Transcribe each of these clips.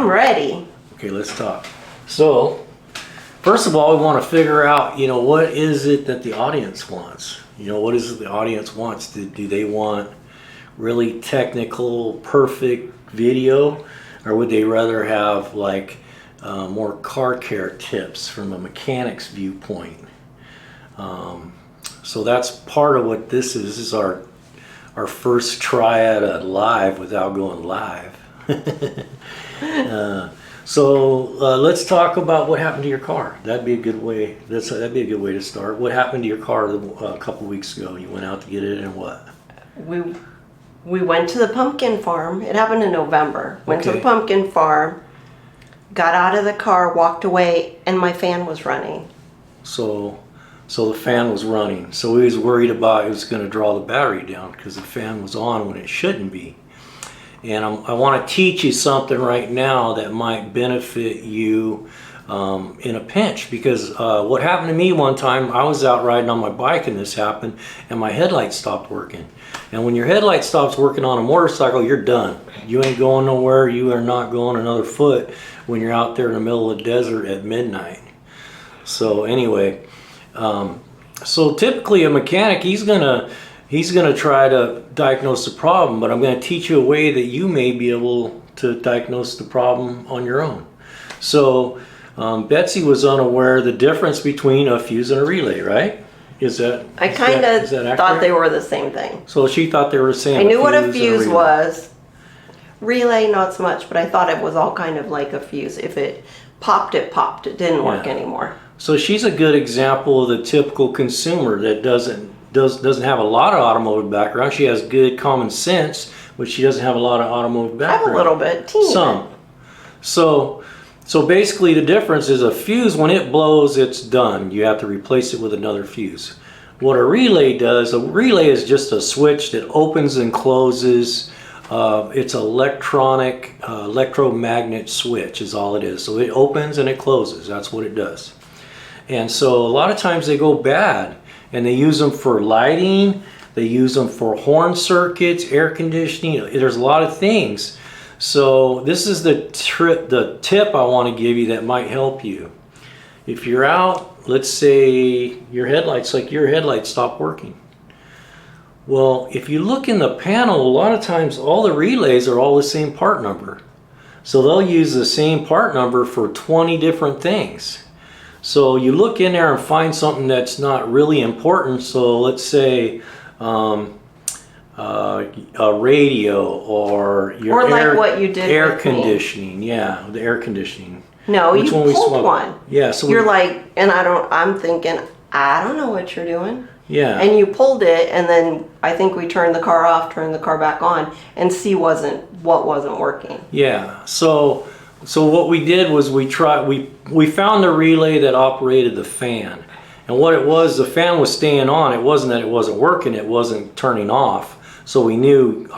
I'm ready. Okay, let's talk. So, first of all, we want to figure out, what is it that the audience wants? What is it the audience wants? Do they want really technical, perfect video? Or would they rather have more car care tips from a mechanic's viewpoint? So that's part of what this is. This is our first try at a live without going live. So let's talk about what happened to your car. That'd be a good way. That'd be a good way to start. What happened to your car a couple weeks ago? You went out to get it, and what? We went to the pumpkin farm. It happened in November. Went to the pumpkin farm, got out of the car, walked away, and my fan was running. So the fan was running. So we was worried about it was going to draw the battery down because the fan was on when it shouldn't be. And I want to teach you something right now that might benefit you in a pinch, because what happened to me one time, I was out riding on my bike and this happened, and my headlight stopped working. And when your headlight stops working on a motorcycle, you're done. You ain't going nowhere. You are not going another foot when you're out there in the middle of the desert at midnight. So anyway, so typically a mechanic, he's gonna try to diagnose the problem, but I'm going to teach you a way that you may be able to diagnose the problem on your own. So Betsy was unaware of the difference between a fuse and a relay, right? I kind of thought they were the same thing. So she thought they were the same. I knew what a fuse was. Relay, not so much, but I thought it was all kind of like a fuse. If it popped, it popped. It didn't work anymore. So she's a good example of the typical consumer that doesn't have a lot of automotive background. She has good common sense, but she doesn't have a lot of automotive background. I have a little bit, teeny some. So basically the difference is a fuse, when it blows, it's done. You have to replace it with another fuse. What a relay does, a relay is just a switch that opens and closes. It's electromagnet switch is all it is. So it opens and it closes. That's what it does. And so a lot of times they go bad, and they use them for lighting. They use them for horn circuits, air conditioning. There's a lot of things. So this is the tip I want to give you that might help you. If you're out, let's say your headlights stop working. Well, if you look in the panel, a lot of times all the relays are all the same part number. So they'll use the same part number for 20 different things. So you look in there and find something that's not really important. So let's say a radio or your what you did air conditioning. Yeah, the air conditioning. No, you pulled one. Yeah, so you're I'm thinking, I don't know what you're doing. Yeah. And you pulled it, and then I think we turned the car off, turned the car back on, and see what wasn't working. Yeah. So what we did was we found the relay that operated the fan. And what it was, the fan was staying on. It wasn't that it wasn't working, it wasn't turning off. So I knew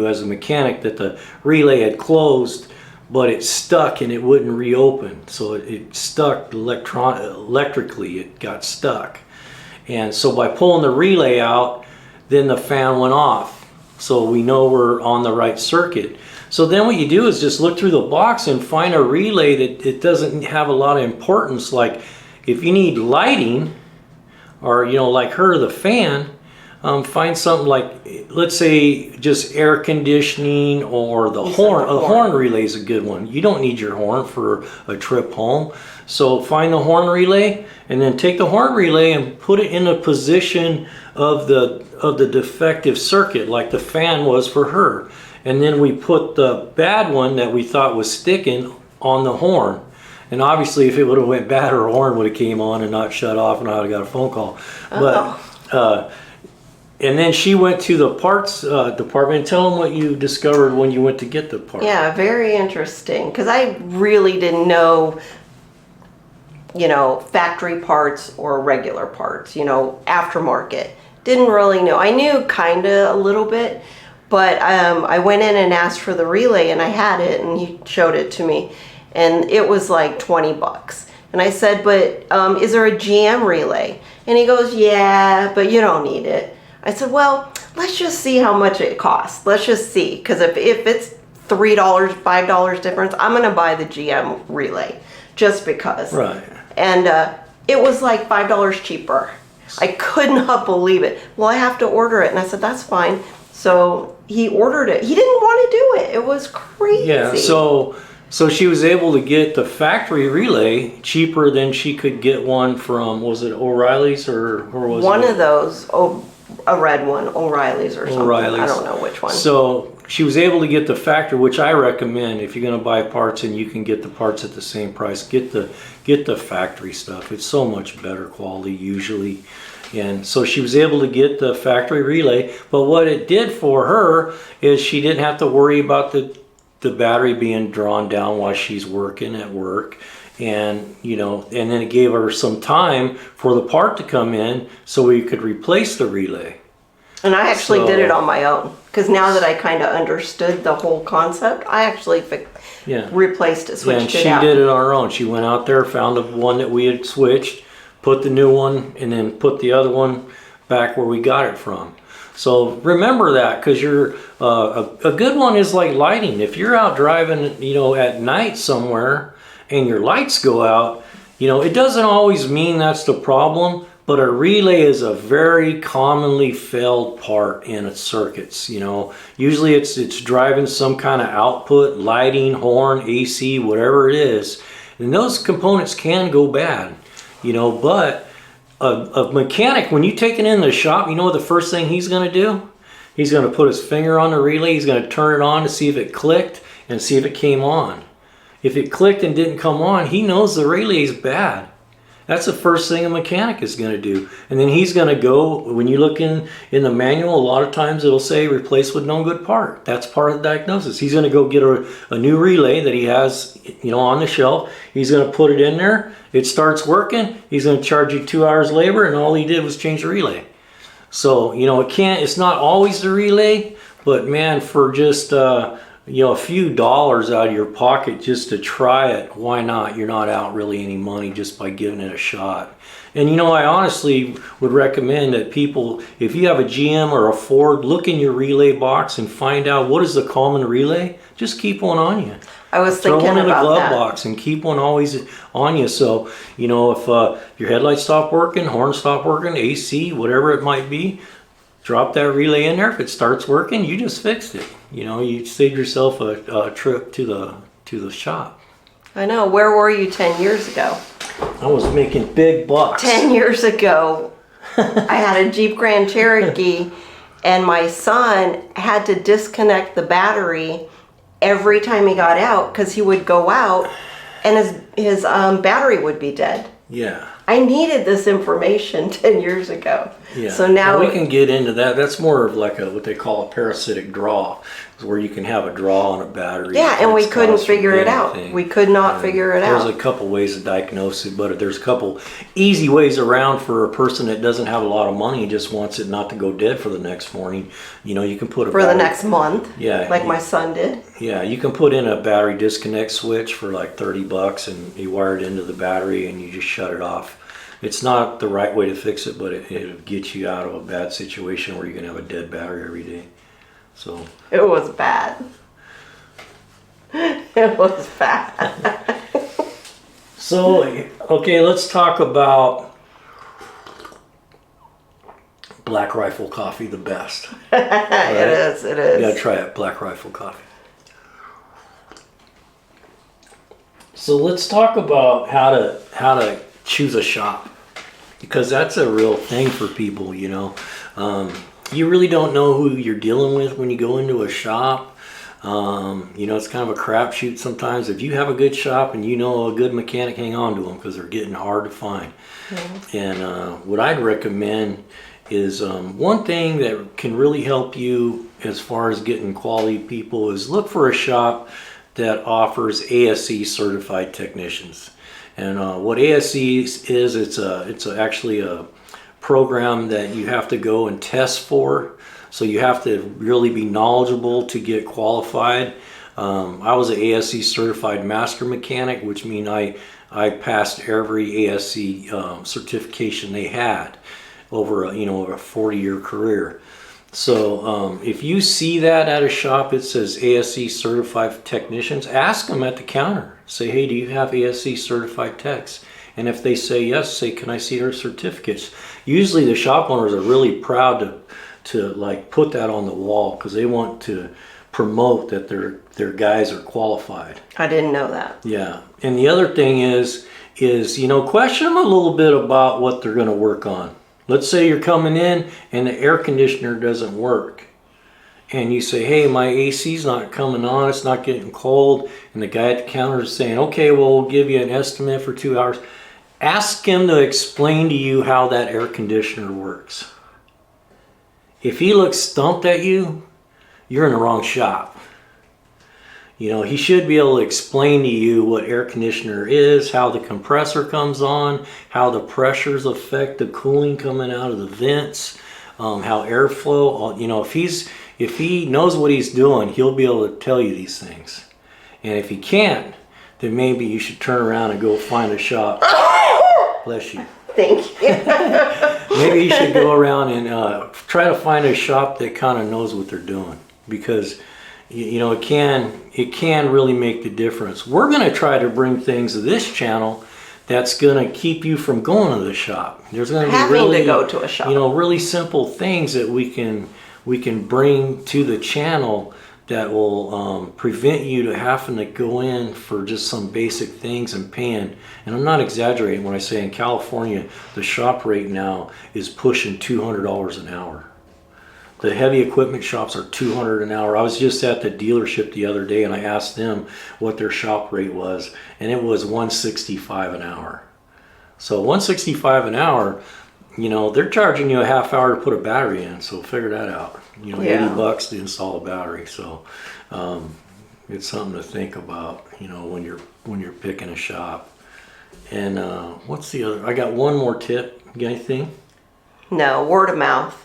as a mechanic that the relay had closed, but it stuck and it wouldn't reopen. So it stuck electrically, it got stuck. And so by pulling the relay out, then the fan went off. So we know we're on the right circuit. So then what you do is just look through the box and find a relay that it doesn't have a lot of importance. Like if you need lighting, or like the fan, find something like, let's say, just air conditioning, or the horn. A horn relay is a good one. You don't need your horn for a trip home. So find the horn relay, and then take the horn relay and put it in a position of the defective circuit, like the fan was for her. And then we put the bad one that we thought was sticking on the horn. And obviously, if it would have went bad, her horn would have came on and not shut off, and I would have got a phone call. But and then she went to the parts department. Tell them what you discovered when you went to get the part. Yeah, very interesting, because I really didn't know, factory parts or regular parts, aftermarket. Didn't really know. I knew kind of a little bit, but I went in and asked for the relay, and I had it, and he showed it to me, and it was like $20. And I said, but is there a GM relay? And he goes, yeah, but you don't need it. I said, well, let's just see how much it costs. Let's just see, because if it's $3, $5 difference. I'm gonna buy the GM relay just because. Right. And it was like $5 cheaper. I could not believe it. Well, I have to order it, and I said that's fine. So he ordered it. He didn't want to do it. It was crazy. Yeah. So she was able to get the factory relay cheaper than she could get one from, was it O'Reilly's or was one it? of those, a red one, O'Reilly's or something. O'Reilly's. I don't know which one. So she was able to get the factory, which I recommend if you're going to buy parts and you can get the parts at the same price. Get the factory stuff. It's so much better quality usually. And so she was able to get the factory relay. But what it did for her is she didn't have to worry about the battery being drawn down while she's working at work. And and then it gave her some time for the part to come in so we could replace the relay. And I actually did it on my own, because now that I kind of understood the whole concept, I actually replaced it, switched it out. And she did it on her own. She went out there, found the one that we had switched, put the new one, and then put the other one back where we got it from. So remember that, because you're a good one is like lighting. If you're out driving, at night somewhere and your lights go out, it doesn't always mean that's the problem, but a relay is a very commonly failed part in circuits. Usually it's driving some kind of output, lighting, horn, AC, whatever it is, and those components can go bad. But a mechanic, when you take it in the shop, you know what the first thing he's going to do? He's going to put his finger on the relay. He's going to turn it on to see if it clicked and see if it came on. If it clicked and didn't come on, he knows the relay is bad. That's the first thing a mechanic is going to do. And then he's going to go, when you look in the manual, a lot of times it'll say replace with no good part. That's part of the diagnosis. He's going to go get a new relay that he has, on the shelf. He's going to put it in there. It starts working. He's going to charge you 2 hours labor, and all he did was change the relay. So, it's not always the relay, but man, for just, a few dollars out of your pocket just to try it, why not? You're not out really any money just by giving it a shot. And I honestly would recommend that people, if you have a GM or a Ford, look in your relay box and find out what is the common relay. Just keep one on you. I was thinking Throw one in a about glove that. box and keep one always on you. So, if your headlights stop working, horn stop working, AC, whatever it might be, drop that relay in there. If it starts working, you just fixed it. You saved yourself a trip to the shop. I know. Where were you 10 years ago? I was making big bucks. 10 years ago, I had a Jeep Grand Cherokee, and my son had to disconnect the battery every time he got out, because he would go out and his battery would be dead. Yeah. I needed this information 10 years ago. Yeah. So now we can get into that. That's more of like what they call a parasitic draw, where you can have a draw on a battery. Yeah, and we couldn't figure it out. We could not figure it out. There's a couple ways to diagnose it, but there's a couple easy ways around for a person that doesn't have a lot of money and just wants it not to go dead for the next morning. You can put a for the next month. Yeah. Like my son did. Yeah, you can put in a battery disconnect switch for like $30, and you wire it into the battery and you just shut it off. It's not the right way to fix it, but it'll get you out of a bad situation where you're going to have a dead battery every day. So it was bad. It was bad. So, okay, let's talk about Black Rifle Coffee, the best. Right? It is. You gotta try it, Black Rifle Coffee. So let's talk about how to choose a shop, because that's a real thing for people. You really don't know who you're dealing with when you go into a shop. It's kind of a crapshoot sometimes. If you have a good shop and a good mechanic, hang on to them, because they're getting hard to find. Mm-hmm. And what I'd recommend is one thing that can really help you as far as getting quality people is look for a shop that offers ASE certified technicians. And what ASE is, it's actually a program that you have to go and test for. So you have to really be knowledgeable to get qualified. I was an ASE certified master mechanic, which means I passed every ASE certification they had over a 40-year career. So if you see that at a shop, it says ASE certified technicians, ask them at the counter. Say, hey, do you have ASE certified techs? And if they say yes, say, can I see their certificates? Usually the shop owners are really proud to like put that on the wall because they want to promote that their guys are qualified. I didn't know that. Yeah. And the other thing is, question them a little bit about what they're going to work on. Let's say you're coming in and the air conditioner doesn't work. And you say, hey, my AC's not coming on, it's not getting cold. And the guy at the counter is saying, okay, well, we'll give you an estimate for 2 hours. Ask him to explain to you how that air conditioner works. If he looks stumped at you, you're in the wrong shop. He should be able to explain to you what air conditioner is, how the compressor comes on, how the pressures affect the cooling coming out of the vents, how airflow, if he knows what he's doing, he'll be able to tell you these things. And if he can't, then maybe you should turn around and go find a shop. Bless you. Thank you. Maybe you should go around and try to find a shop that kind of knows what they're doing, because it can really make the difference. We're going to try to bring things to this channel that's going to keep you from going to the shop. There's going to be really, to go to a shop. Really simple things that we can bring to the channel that will prevent you to having to go in for just some basic things and paying. And I'm not exaggerating when I say in California, the shop rate now is pushing $200 an hour. The heavy equipment shops are $200 an hour. I was just at the dealership the other day and I asked them what their shop rate was, and it was $165 an hour. So $165 an hour, they're charging you a half hour to put a battery in, so figure that out. $80 to install a battery. So it's something to think about, when you're picking a shop. And what's the other? I got one more tip. You got anything? No, word of mouth.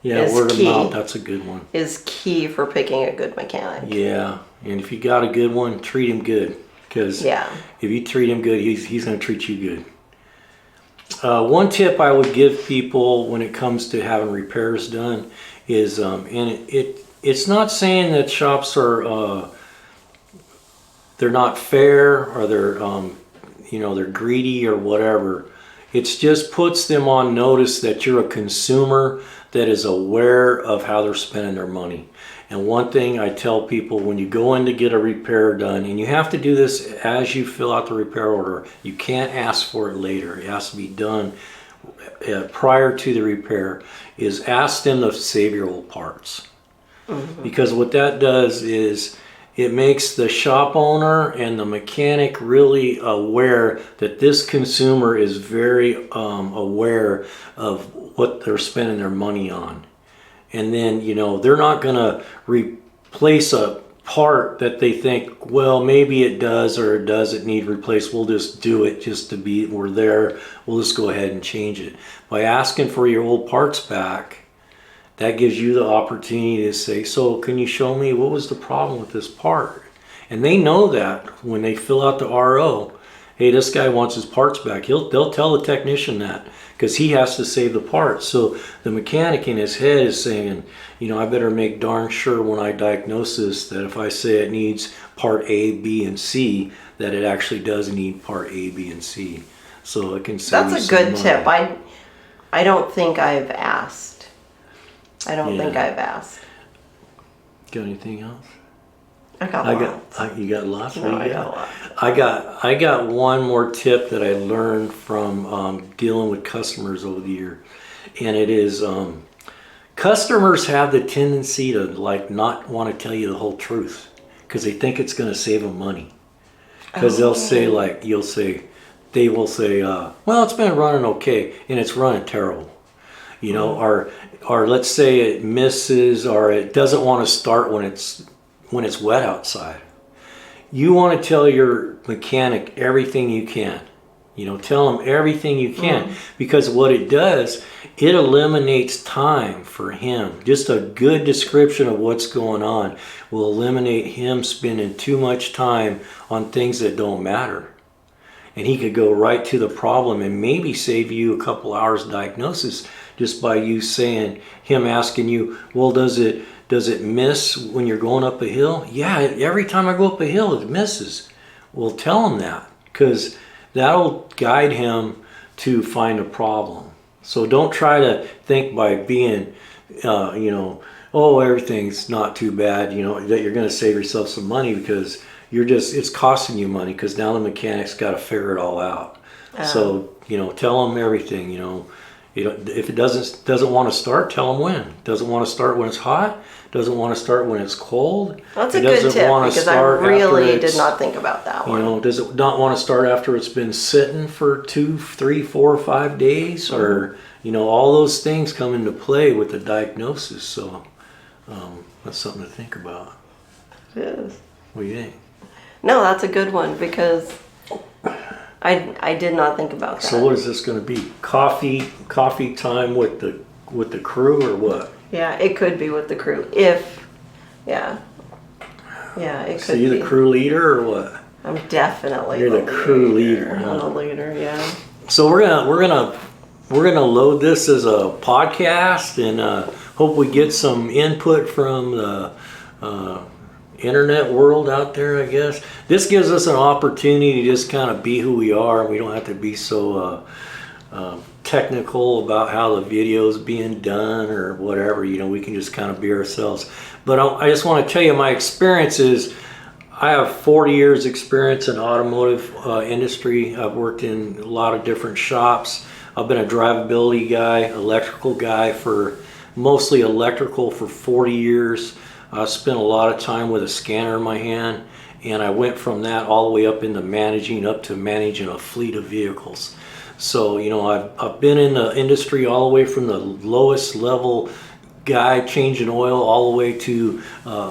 Yeah, word of mouth, that's a good one. Is key for picking a good mechanic. Yeah, and if you got a good one, treat him good. Because if you treat him good, he's going to treat you good. One tip I would give people when it comes to having repairs done is, it's not saying that shops are they're not fair or they're greedy or whatever. It just puts them on notice that you're a consumer that is aware of how they're spending their money. And one thing I tell people, when you go in to get a repair done, and you have to do this as you fill out the repair order, you can't ask for it later. It has to be done prior to the repair, is ask them to save your old parts. Mm-hmm. Because what that does is it makes the shop owner and the mechanic really aware that this consumer is very aware of what they're spending their money on. And then, they're not going to replace a part that they think, well, maybe it does or it doesn't need replaced. We'll just do it just to be, we're there. We'll just go ahead and change it. By asking for your old parts back, that gives you the opportunity to say, so can you show me what was the problem with this part? And they know that when they fill out the RO, hey, this guy wants his parts back. They'll tell the technician that because he has to save the parts. So the mechanic in his head is saying, I better make darn sure when I diagnose this that if I say it needs part A, B, and C, that it actually does need part A, B, and C. So it can save. That's a good tip. I don't think I've asked. Think I've asked. Got anything else? I got lots. You got lots? No, I got lots. I got one more tip that I learned from dealing with customers over the year. And it is, customers have the tendency to not want to tell you the whole truth because they think it's going to save them money. Because they'll say they will say, well, it's been running okay, and it's running terrible. Or let's say it misses or it doesn't want to start when it's wet outside. You want to tell your mechanic everything you can. Tell him everything you can because what it does, it eliminates time for him. Just a good description of what's going on will eliminate him spending too much time on things that don't matter. And he could go right to the problem and maybe save you a couple hours diagnosis just by you saying, him asking you, well, does it miss when you're going up a hill? Yeah, every time I go up a hill, it misses. Well, tell him that, because that'll guide him to find a problem. So don't try to think by being, oh, everything's not too bad, that you're going to save yourself some money, because it's costing you money, because now the mechanic's got to figure it all out. So, tell them everything, if it doesn't want to start, tell them when. Doesn't want to start when it's hot. Doesn't want to start when it's cold. That's a good tip, because I really did not think about that one. Does it not want to start after it's been sitting for 2, 3, 4, 5 days? Or, all those things come into play with the diagnosis. So that's something to think about. It is. What do you think? No, that's a good one, because I did not think about that. So what is this going to be? Coffee time with the crew, or what? Yeah, it could be with the crew. It could So you're be. the crew leader, or what? I'm definitely You're the crew leader. I'm the leader, yeah. So we're gonna load this as a podcast, and hope we get some input from the internet world out there, I guess. This gives us an opportunity to just kind of be who we are. We don't have to be so technical about how the video's being done or whatever. We can just kind of be ourselves. But I just want to tell you my experience is, I have 40 years experience in automotive industry. I've worked in a lot of different shops. I've been a drivability guy, electrical guy, for mostly electrical for 40 years. I spent a lot of time with a scanner in my hand, and I went from that all the way up into managing a fleet of vehicles. So, I've been in the industry all the way from the lowest level guy changing oil all the way to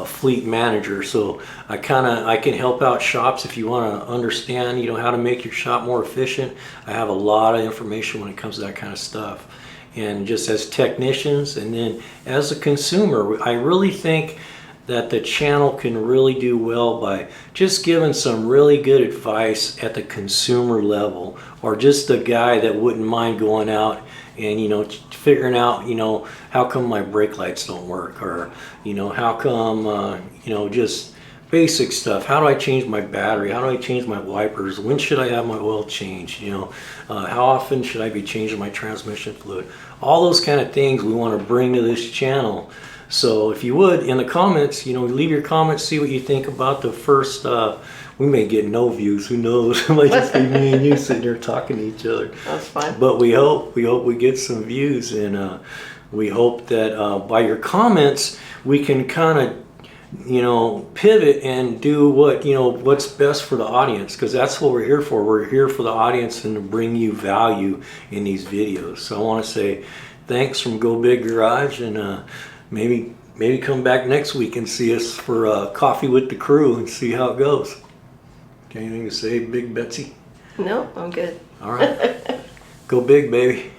fleet manager. So I can help out shops if you want to understand, how to make your shop more efficient. I have a lot of information when it comes to that kind of stuff. And just as technicians, and then as a consumer, I really think that the channel can really do well by just giving some really good advice at the consumer level, or just a guy that wouldn't mind going out and figuring out how come my brake lights don't work, or how come just basic stuff. How do I change my battery? How do I change my wipers? When should I have my oil changed? How often should I be changing my transmission fluid? All those kind of things we want to bring to this channel. So if you would, in the comments, leave your comments, see what you think about the first, we may get no views, who knows? It might just be me and you sitting here talking to each other. That's fine. But we hope we get some views, and we hope that by your comments, we can kind of, pivot and do what's best for the audience, because that's what we're here for. We're here for the audience and to bring you value in these videos. So I want to say thanks from Go Big Garage, and maybe come back next week and see us for coffee with the crew and see how it goes. Got anything to say, Big Betsy? No, I'm good. All right. Go big, baby.